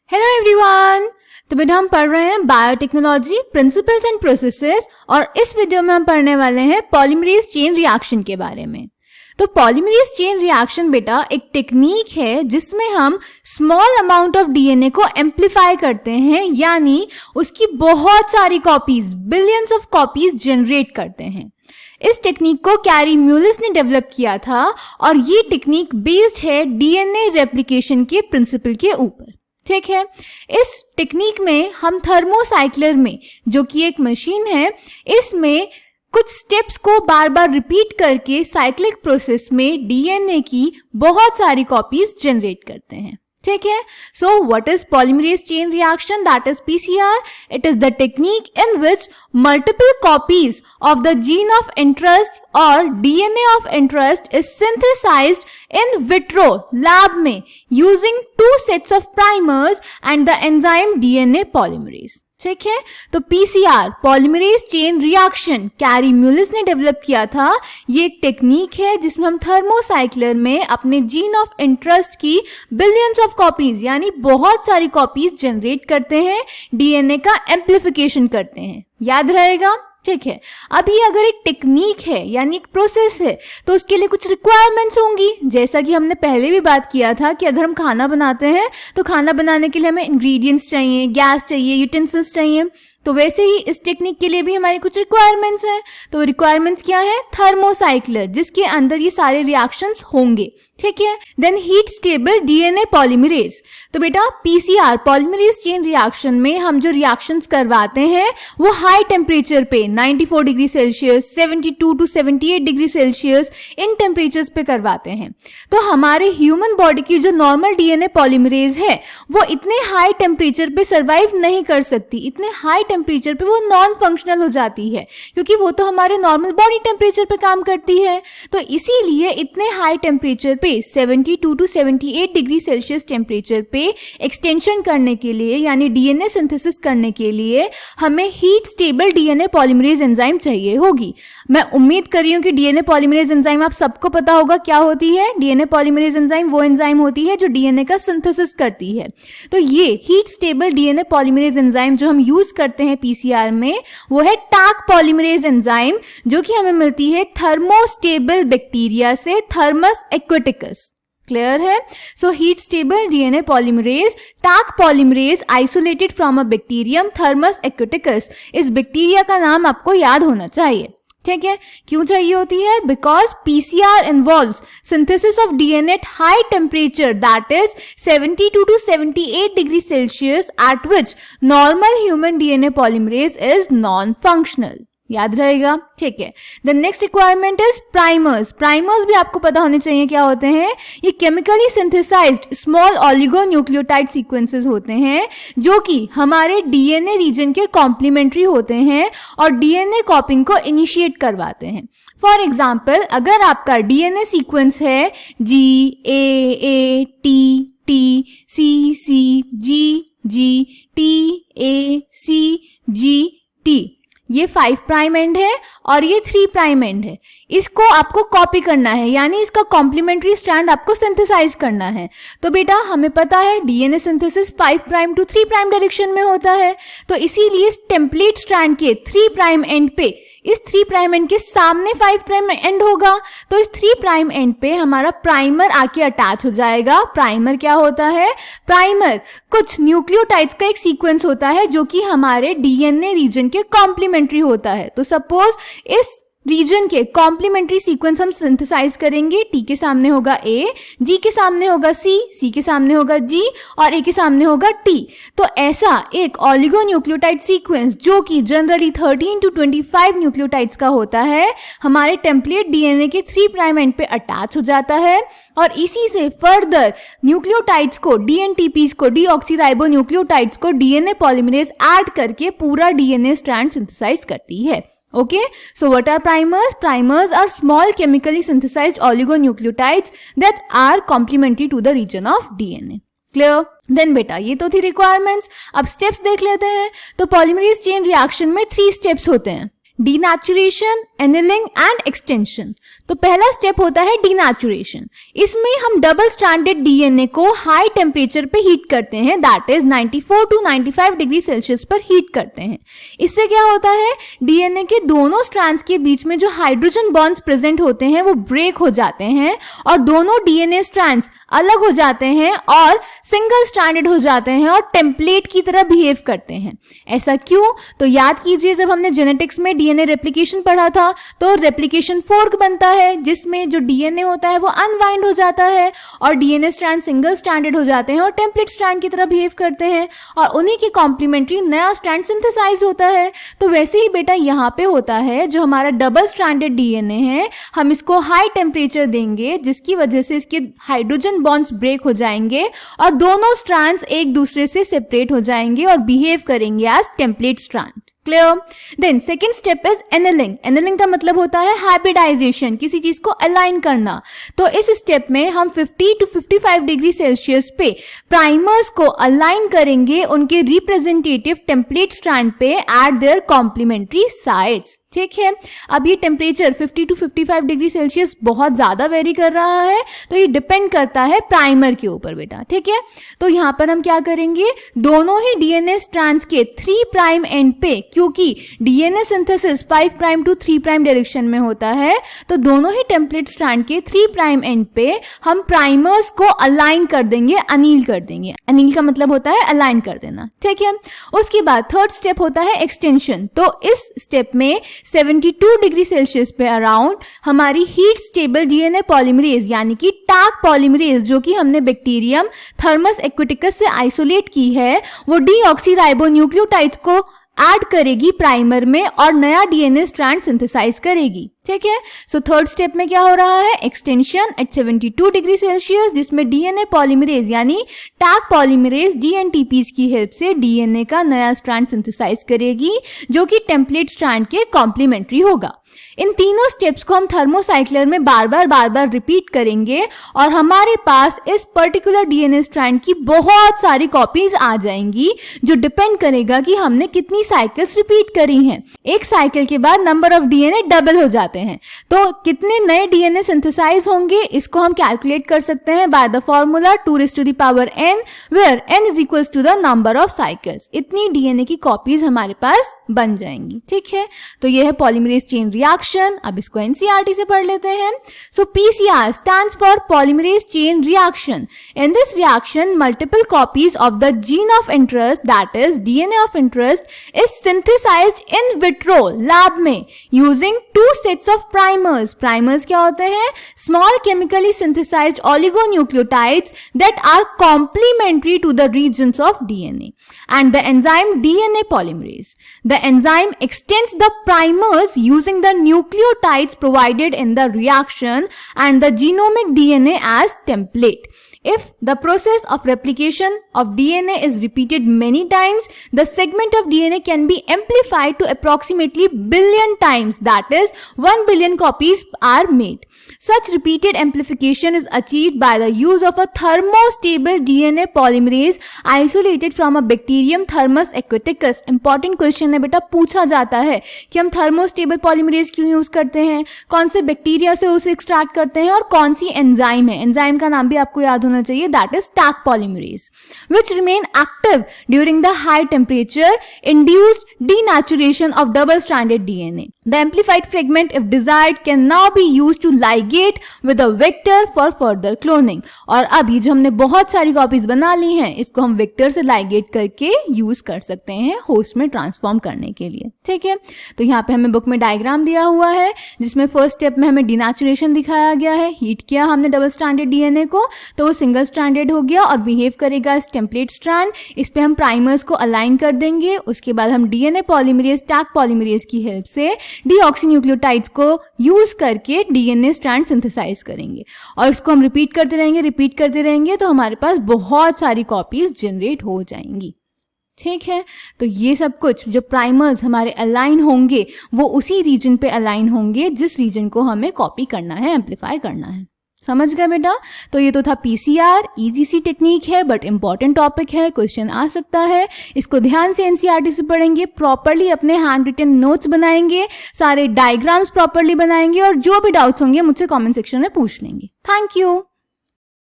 Hello everyone. तो बेटा हम पढ़ रहे हैं बायोटेक्नोलॉजी प्रिंसिपल्स एंड प्रोसेसेस और इस वीडियो में हम पढ़ने वाले हैं पॉलीमरेज चेन रिएक्शन के बारे में। तो पॉलीमरेज चेन रिएक्शन बेटा एक टेक्निक है जिसमें हम स्मॉल अमाउंट ऑफ डीएनए को एम्प्लीफाई करते हैं, यानी उसकी बहुत सारी copies, billions of copies generate करते हैं। इस टेक्निक को कैरी म्यूलिस ने डेवलप किया था और ये टेक्निक बेस्ड है डीएनए रेप्लिकेशन के प्रिंसिपल के ऊपर। ठीक है, इस टेक्निक में हम थर्मोसाइक्लर में, जो कि एक मशीन है, इसमें कुछ स्टेप्स को बार बार रिपीट करके साइक्लिक प्रोसेस में डीएनए की बहुत सारी कॉपीज जनरेट करते हैं। ठीक है, so what is polymerase chain reaction, that is PCR. It is the technique in which multiple copies of the gene of interest or DNA of interest is synthesized in vitro lab में using two sets of primers and the enzyme DNA polymerase। ठीक है, तो PCR polymerase chain reaction carry Mullis ने develop किया था। ये एक technique है जिसमें हम थर्मोसाइक्लर में अपने जीन ऑफ इंटरेस्ट की बिलियंस ऑफ कॉपीज, यानी बहुत सारी कॉपीज जनरेट करते हैं, डीएनए का एम्प्लीफिकेशन करते हैं। याद रहेगा? ठीक है, अभी अगर एक टेक्निक है यानी एक प्रोसेस है तो उसके लिए कुछ रिक्वायरमेंट्स होंगी। जैसा कि हमने पहले भी बात किया था कि अगर हम खाना बनाते हैं तो खाना बनाने के लिए हमें इंग्रेडिएंट्स चाहिए, गैस चाहिए, यूटेंसिल्स चाहिए। तो वैसे ही इस टेक्निक के लिए भी हमारी कुछ रिक्वायरमेंट्स हैं। तो रिक्वायरमेंट्स क्या है? थर्मोसाइक्लर, जिसके अंदर ये सारे रिएक्शंस होंगे। ठीक है, then heat stable DNA polymerase. तो बेटा पीसीआर पॉलीमरेज चेन रिएक्शन में हम जो रिएक्शंस करवाते हैं वो हाई टेम्परेचर पे 94 degree Celsius, 72 to 78 degree Celsius इन टेम्परेचर्स पे करवाते हैं। तो हमारे ह्यूमन बॉडी की जो नॉर्मल डीएनए पॉलीमरेज है वो इतने हाई टेम्परेचर पे सर्वाइव नहीं कर सकती। इतने हाई टेम्परेचर पे वो नॉन फंक्शनल हो जाती है, क्योंकि वो तो हमारे नॉर्मल बॉडी टेम्परेचर पे काम करती है। तो इसीलिए इतने हाई टेम्परेचर पे 72 टू 78 डिग्री सेल्सियस टेम्परेचर पे एक्सटेंशन करने के लिए, यानी डीएनए सिंथेसिस करने के लिए हमें heat stable DNA polymerase enzyme चाहिए होगी। मैं उम्मीद कर रही हूं कि डीएनए पॉलीमरेज एंजाइम आप सबको पता होगा क्या होती है। डीएनए पॉलीमरेज एंजाइम वो एंजाइम होती है जो डीएनए का सिंथेसिस करती है। तो ये heat stable DNA polymerase enzyme जो हम यूज करते हैं पीसीआर में वो है टाक पॉलीमरेज एंजाइम, जो कि हमें मिलती है थर्मोस्टेबल बैक्टीरिया से, थर्मस एक्वेटिकस। क्लियर है? So heat stable DNA polymerase Taq polymerase isolated from a bacterium Thermus aquaticus. इस बैक्टीरिया का नाम आपको याद होना चाहिए। ठीक है, क्यों चाहिए होती है? Because PCR involves synthesis of DNA at high temperature, that is 72 to 78 degree Celsius, at which normal human DNA polymerase is non functional. याद रहेगा? ठीक है, the next requirement is primers. Primers भी आपको पता होने चाहिए क्या होते हैं। ये chemically synthesised small oligonucleotide sequences होते हैं जो कि हमारे डीएनए रीजन के कॉम्प्लीमेंट्री होते हैं और डीएनए कॉपिंग को इनिशिएट करवाते हैं। फॉर एग्जाम्पल, अगर आपका डीएनए सीक्वेंस है GAATTCCGGTACG ये 5 प्राइम एंड है और ये 3 प्राइम एंड है। इसको आपको कॉपी करना है, यानी इसका कॉम्प्लीमेंट्री स्ट्रैंड आपको सिंथेसाइज करना है। तो बेटा हमें पता है DNA synthesis 5 prime to 3 prime direction में होता है। तो इसीलिए इस टेम्पलेट स्ट्रैंड के 3 प्राइम एंड पे, इस 3 प्राइम एंड के सामने 5 प्राइम एंड होगा। तो इस 3 प्राइम एंड पे हमारा प्राइमर आके अटैच हो जाएगा। प्राइमर क्या होता है? प्राइमर कुछ न्यूक्लियोटाइड्स का एक सीक्वेंस होता है जो कि हमारे डीएनए रीजन के कॉम्प्लीमेंट्री होता है। तो सपोज इस रीजन के कॉम्प्लीमेंट्री सीक्वेंस हम सिंथेसाइज करेंगे। टी के सामने होगा ए, जी के सामने होगा सी, सी के सामने होगा जी और ए के सामने होगा टी। तो ऐसा एक ऑलिगोन्यूक्लियोटाइड सीक्वेंस जो कि जनरली 13 टू 25 न्यूक्लियोटाइड्स का होता है, हमारे टेम्पलेट डीएनए के 3 प्राइम एंड पे अटैच हो जाता है और इसी से फर्दर न्यूक्लियोटाइड्स को, डीएनटीपीज को, डीऑक्सीराइबो न्यूक्लियोटाइड्स को डीएनए पॉलीमरेज ऐड करके पूरा डीएनए स्ट्रैंड सिंथेसाइज करती है। Okay, so what are primers? Primers are small chemically synthesized oligonucleotides that are complementary to the region of DNA. Clear? Then बेटा ये तो थी requirements। अब steps देख लेते हैं। तो polymerase chain reaction में 3 steps होते हैं: denaturation, एनिलिंग एंड एक्सटेंशन। तो पहला स्टेप होता है डीनेचुरेशन। इसमें हम डबल स्ट्रैंडेड डीएनए को हाई टेम्परेचर पे हीट करते हैं, that is 94 to 95 degree Celsius पर हीट करते हैं। इससे क्या होता है, डीएनए के दोनों स्ट्रैंड्स के बीच में जो हाइड्रोजन बॉन्ड्स प्रेजेंट होते हैं वो ब्रेक हो जाते हैं और दोनों डीएनए स्ट्रैंड्स अलग हो जाते हैं और सिंगल स्ट्रैंडेड हो जाते हैं और टेम्पलेट की तरह बिहेव करते हैं। ऐसा क्यों? तो याद कीजिए, जब हमने जेनेटिक्स में डीएनए रेप्लिकेशन पढ़ा था तो रेप्लिकेशन फोर्क बनता है जिसमें जो डीएनए होता है वो अनवाइंड हो जाता है और डीएनए स्ट्रैंड सिंगल स्ट्रैंडेड हो जाते हैं और टेम्पलेट स्ट्रैंड की तरह बिहेव करते हैं और उन्हीं के कॉम्प्लीमेंट्री नया स्ट्रैंड सिंथेसाइज होता है। तो वैसे ही बेटा यहाँ पे होता है, जो हमारा डबल स्ट्रैंडेड डीएनए है हम इसको हाई टेम्परेचर देंगे जिसकी वजह से इसके हाइड्रोजन बॉन्ड्स ब्रेक हो जाएंगे और दोनों स्ट्रैंड्स एक दूसरे से सेपरेट हो जाएंगे और बिहेव करेंगे as template strand. Clear? Then second step is annealing. Annealing का मतलब होता है हाइब्रिडाइजेशन, किसी चीज को अलाइन करना। तो इस स्टेप में हम 50 to 55 डिग्री सेल्सियस पे प्राइमर्स को अलाइन करेंगे उनके रिप्रेजेंटेटिव टेम्पलेट स्ट्रैंड पे एट देयर कॉम्प्लीमेंट्री साइड्स। ठीक है, अब ये टेम्परेचर 50 to 55 डिग्री सेल्सियस बहुत ज्यादा वेरी कर रहा है, तो ये डिपेंड करता है प्राइमर के ऊपर बेटा। ठीक है, तो यहाँ पर हम क्या करेंगे, दोनों ही डीएनए स्ट्रैंड्स के 3 प्राइम एंड पे, क्योंकि DNA synthesis 5 prime to 3 prime direction में होता है, तो दोनों ही टेम्पलेट स्ट्रैंड के 3 प्राइम एंड पे हम प्राइमर्स को अलाइन कर देंगे, अनील कर देंगे। अनील का मतलब होता है अलाइन कर देना। ठीक है, उसके बाद थर्ड स्टेप होता है एक्सटेंशन। तो इस स्टेप में 72 डिग्री सेल्सियस पे अराउंड हमारी हीट स्टेबल डीएनए पॉलीमरेज यानी कि टाक पॉलीमरेज, जो कि हमने बैक्टीरियम थर्मस एक्विटिकस से आइसोलेट की है, वो डीऑक्सीराइबोन्यूक्लियोटाइड्स को ऐड करेगी प्राइमर में और नया डीएनए स्ट्रैंड सिंथेसाइज करेगी। ठीक है, सो थर्ड स्टेप में क्या हो रहा है, एक्सटेंशन एट 72 डिग्री सेल्सियस, जिसमें डीएनए पॉलीमरेज यानी टैग पॉलीमरेज डीएनटीपीज की हेल्प से डीएनए का नया स्ट्रैंड सिंथेसाइज करेगी जो कि टेम्पलेट स्ट्रैंड के कॉम्प्लीमेंट्री होगा। इन तीनों स्टेप्स को हम थर्मोसाइक्लर में बार बार रिपीट करेंगे और हमारे पास इस पर्टिकुलर डीएनए स्ट्रैंड की बहुत सारी कॉपीज आ जाएंगी, जो डिपेंड करेगा कि हमने कितनी साइकिल्स रिपीट करी हैं। एक साइकिल के बाद नंबर ऑफ डीएनए डबल हो जाते हैं, तो कितने नए डीएनए सिंथेसाइज होंगे इसको हम कैलकुलेट कर सकते हैं by the formula 2n, where n is equals to the number of cycles. इतनी डीएनए की कॉपीज हमारे पास बन जाएंगी। ठीक है, तो यह है पॉलीमरेज चेन रिएक्शन। अब इसको एनसीईआरटी से पढ़ लेते हैं। So PCR stands for polymerase chain reaction. In this reaction multiple copies of the gene of interest, that is DNA of interest, is synthesized in vitro lab में using 2 sets of primers. Primers क्या होते हैं? Small chemically synthesized oligonucleotides that are complementary to the regions of DNA and the enzyme DNA polymerase. The enzyme extends the primers using the nucleotides provided in the reaction and the genomic DNA as template. If the process of replication of DNA is repeated many times, the segment of DNA can be amplified to approximately billion times, that is 1 billion copies are made. Such repeated amplification is achieved by the use of a thermostable DNA polymerase isolated from a bacterium Thermus aquaticus. Important question है बेटा, पूछा जाता है कि हम thermostable polymerase क्यों use करते हैं, कौन से बैक्टीरिया से उसे एक्सट्रैक्ट करते हैं और कौन सी एंजाइम है। एंजाइम का नाम भी आपको याद होना चाहिए, that is Taq polymerase, which remain active during the high temperature induced denaturation of double stranded DNA. The amplified fragment, if desired, can now be used to ligate with a vector for further cloning. और अभी जो हमने बहुत सारी copies बना ली हैं, इसको हम वेक्टर से लाइगेट करके यूज कर सकते हैं होस्ट में ट्रांसफॉर्म करने के लिए। ठीक है, तो यहाँ पे हमें बुक में डायग्राम दिया हुआ है जिसमें फर्स्ट स्टेप में हमें डिनेचुरेशन दिखाया गया है। हीट किया हमने डबल स्ट्रैंडेड डीएनए को, तो वो सिंगल स्ट्रैंडेड हो गया और बिहेव करेगा एज टेम्पलेट स्ट्रैंड। इस पे हम प्राइमर्स को अलाइन कर देंगे। उसके बाद हम डीएनए पॉलीमरेज टैग पॉलीमरेज की हेल्प से डीऑक्सीन्यूक्लियोटाइड्स को यूज करके डीएनए स्ट्रैंड सिंथेसाइज करेंगे और इसको हम रिपीट करते रहेंगे तो हमारे पास बहुत सारी कॉपीज जनरेट हो जाएंगी। ठीक है, तो ये सब कुछ जो प्राइमर्स हमारे अलाइन होंगे वो उसी रीजन पे अलाइन होंगे जिस रीजन को हमें कॉपी करना है, एम्पलीफाई करना है। समझ गए बेटा? तो ये तो था पीसीआर, इजी सी टेक्निक है बट इंपॉर्टेंट टॉपिक है, क्वेश्चन आ सकता है। इसको ध्यान से एनसीईआरटी से पढ़ेंगे, प्रॉपरली अपने हैंड रिटन नोट्स बनाएंगे, सारे डायग्राम्स प्रॉपरली बनाएंगे और जो भी डाउट्स होंगे मुझसे कमेंट सेक्शन में पूछ लेंगे। Thank you.